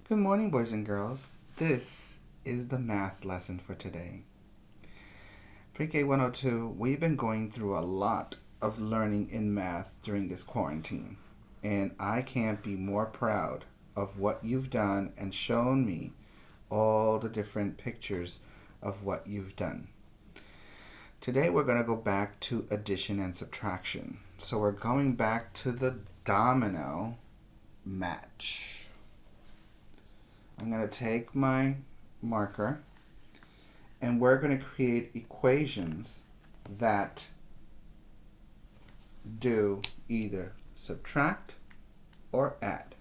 Good morning, boys and girls. This is the math lesson for today. Pre-K 102, we've been going through a lot of learning in math during this quarantine, and I can't be more proud of what you've done and shown me all the different pictures of what you've done. Today we're going to go back to addition and subtraction. So we're going back to the domino match. I'm going to take my marker and we're going to create equations that do either subtract or add.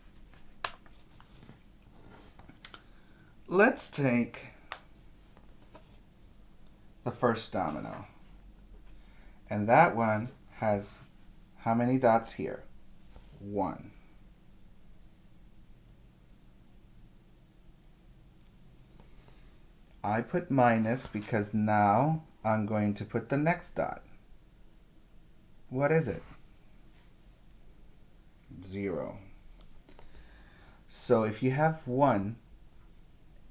Let's take the first domino, and that one has how many dots here? 1. I put minus because now I'm going to put the next dot. What is it? 0. So if you have 1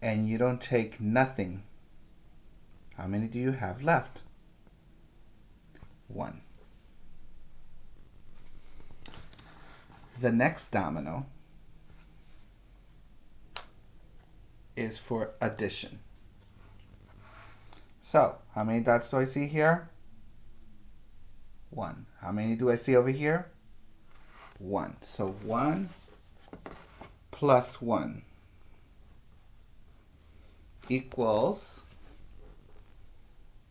and you don't take nothing, how many do you have left? 1. The next domino is for addition. So, how many dots do I see here? 1. How many do I see over here? 1. So 1 plus 1 equals,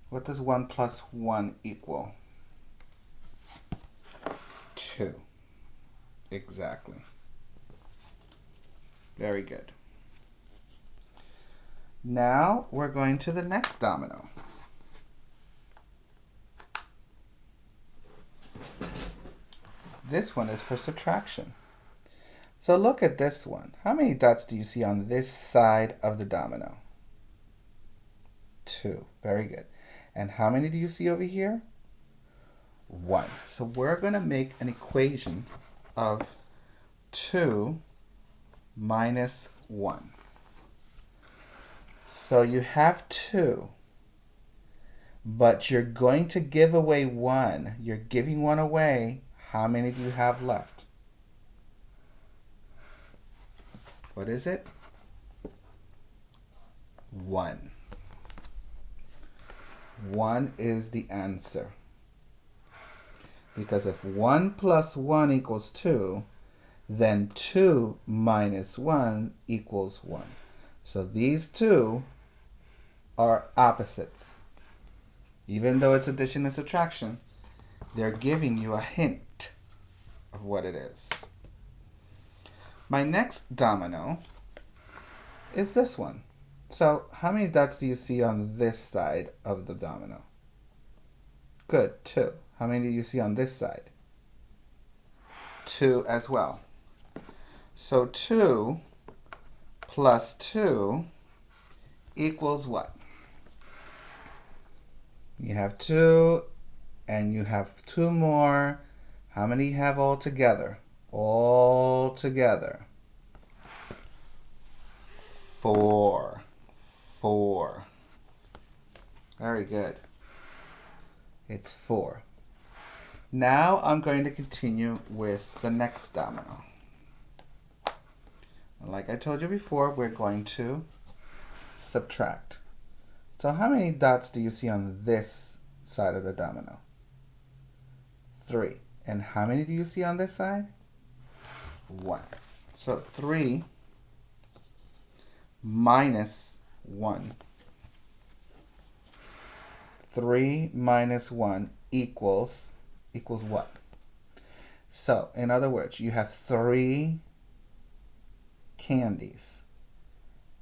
what does 1 plus 1 equal? 2. Exactly. Very good. Now we're going to the next domino. This one is for subtraction. So look at this one. How many dots do you see on this side of the domino? 2. Very good. And how many do you see over here? 1. So we're going to make an equation of 2 minus 1. So you have 2, but you're going to give away 1. You're giving 1 away. How many do you have left? What is it? 1. 1 is the answer. Because if 1 plus 1 equals 2, then 2 minus 1 equals 1. So these two are opposites. Even though it's addition and subtraction, they're giving you a hint of what it is. My next domino is this one. So how many dots do you see on this side of the domino? Good, 2. How many do you see on this side? 2 as well. So 2 plus 2 equals what? You have 2 and you have 2 more. How many you have all together? All together. 4. 4. Very good. It's 4. Now I'm going to continue with the next domino. Like I told you before, we're going to subtract. So how many dots do you see on this side of the domino? 3. And how many do you see on this side? 1. So 3 minus 1. 3 minus 1 equals what? So, in other words, you have 3 candies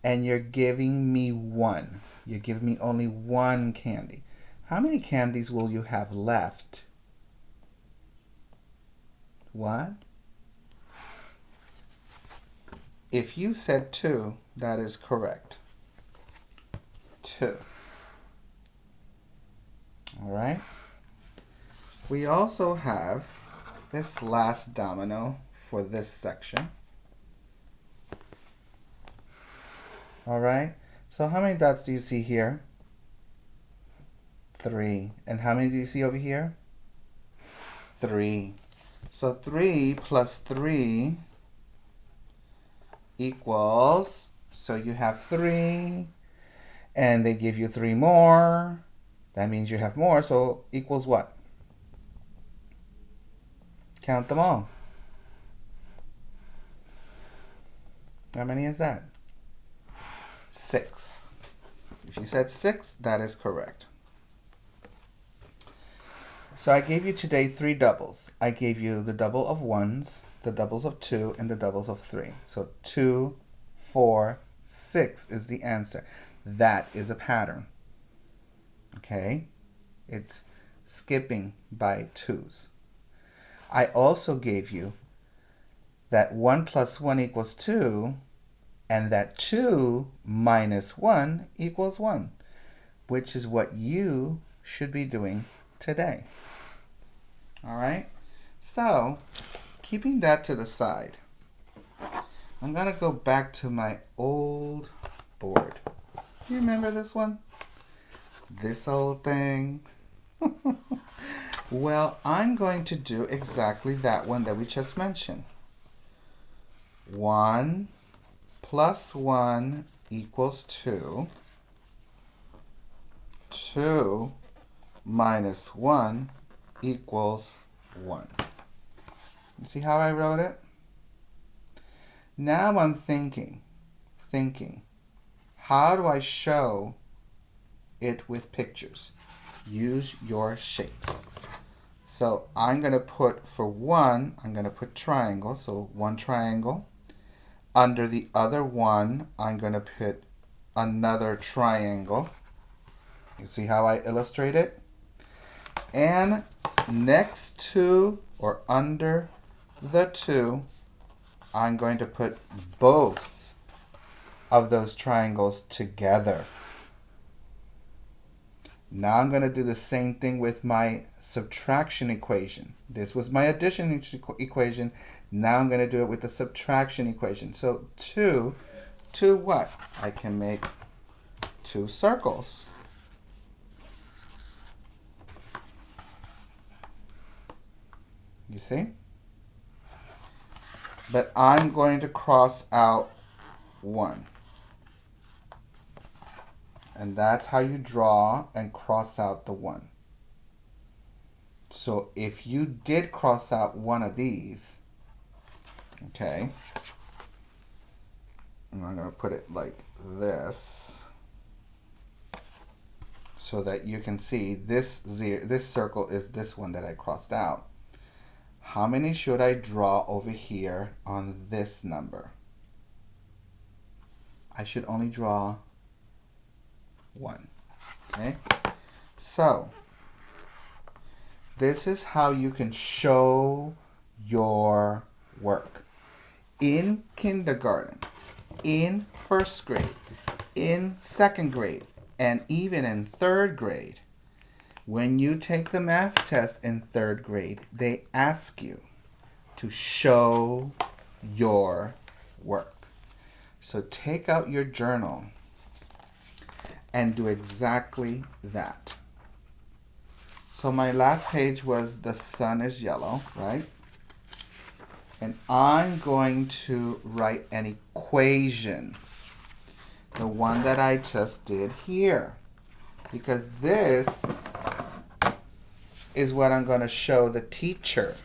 and you're giving me 1. You're giving me only 1 candy. How many candies will you have left? What? If you said 2, that is correct. 2. All right? We also have this last domino for this section. All right? So how many dots do you see here? 3. And how many do you see over here? 3. So 3 plus 3 equals, so you have 3, and they give you 3 more. That means you have more, so equals what? Count them all. How many is that? 6. If you said 6, that is correct. So I gave you today 3 doubles. I gave you the double of 1s, the doubles of 2, and the doubles of 3. So 2, 4, 6 is the answer. That is a pattern. Okay? It's skipping by 2s. I also gave you that 1 plus 1 equals 2, and that 2 minus 1 equals 1, which is what you should be doing today. All right? So, keeping that to the side, I'm going to go back to my old board. Do you remember this one? This old thing? Well, I'm going to do exactly that one that we just mentioned. 1 plus 1 equals 2. 2 minus 1 equals 1. You see how I wrote it? Now I'm thinking, how do I show it with pictures? Use your shapes. So I'm going to put, for 1, I'm going to put triangle, so 1 triangle. Under the other 1, I'm going to put another triangle. You see how I illustrate it? And next to or under the 2, I'm going to put both of those triangles together. Now I'm going to do the same thing with my subtraction equation. This was my addition equation. Now I'm going to do it with the subtraction equation. So 2 what? I can make 2 circles. You see? But I'm going to cross out 1. And that's how you draw and cross out the 1. So if you did cross out one of these, okay, and I'm going to put it like this so that you can see this circle is this one that I crossed out. How many should I draw over here on this number? I should only draw 1. Okay? So, this is how you can show your work. In kindergarten, in first grade, in second grade, and even in third grade, when you take the math test in third grade, they ask you to show your work. So take out your journal and do exactly that. So my last page was the sun is yellow, right? And I'm going to write an equation, the one that I just did here, because this is what I'm going to show the teacher,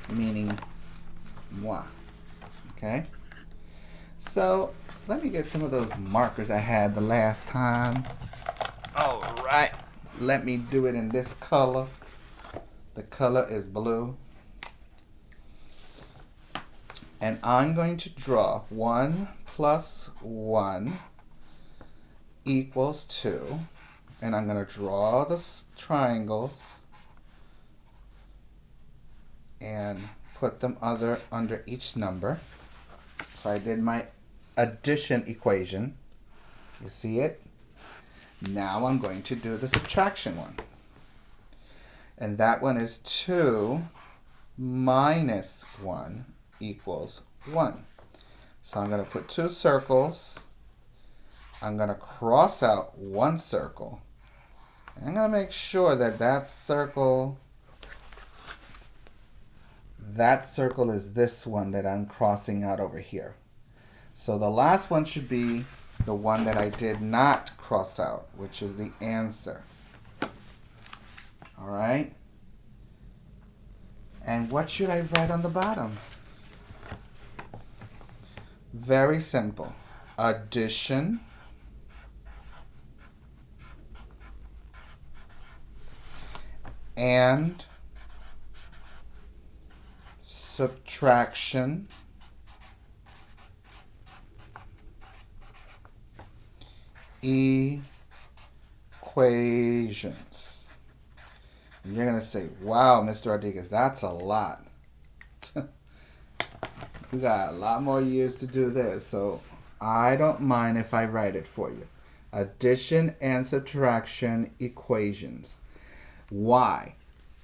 meaning moi. Okay? So let me get some of those markers I had the last time. All right. Let me do it in this color. The color is blue. And I'm going to draw 1 plus 1 equals 2. And I'm going to draw the triangles and put them under each number. So I did my addition equation. You see it? Now I'm going to do the subtraction one. And that one is 2 minus 1 equals 1. So I'm going to put 2 circles I'm going to cross out one circle. And I'm going to make sure that that circle is this one that I'm crossing out over here. So the last one should be the one that I did not cross out, which is the answer. All right? And what should I write on the bottom? Very simple. Addition and subtraction equations. And you're going to say, wow, Mr. Rodriguez, that's a lot. We got a lot more years to do this, so I don't mind if I write it for you. Addition and subtraction equations. Why?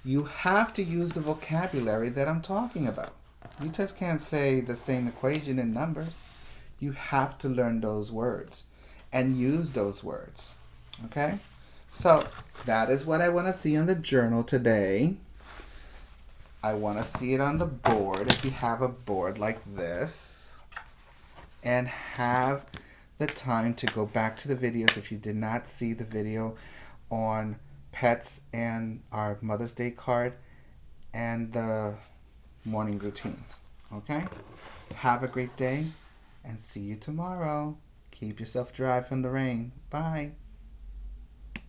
You have to use the vocabulary that I'm talking about. You just can't say the same equation in numbers. You have to learn those words and use those words. Okay? So that is what I want to see on the journal today. I want to see it on the board if you have a board like this, and have the time to go back to the videos if you did not see the video on pets and our Mother's Day card and the morning routines. Okay? Have a great day and see you tomorrow. Keep yourself dry from the rain. Bye.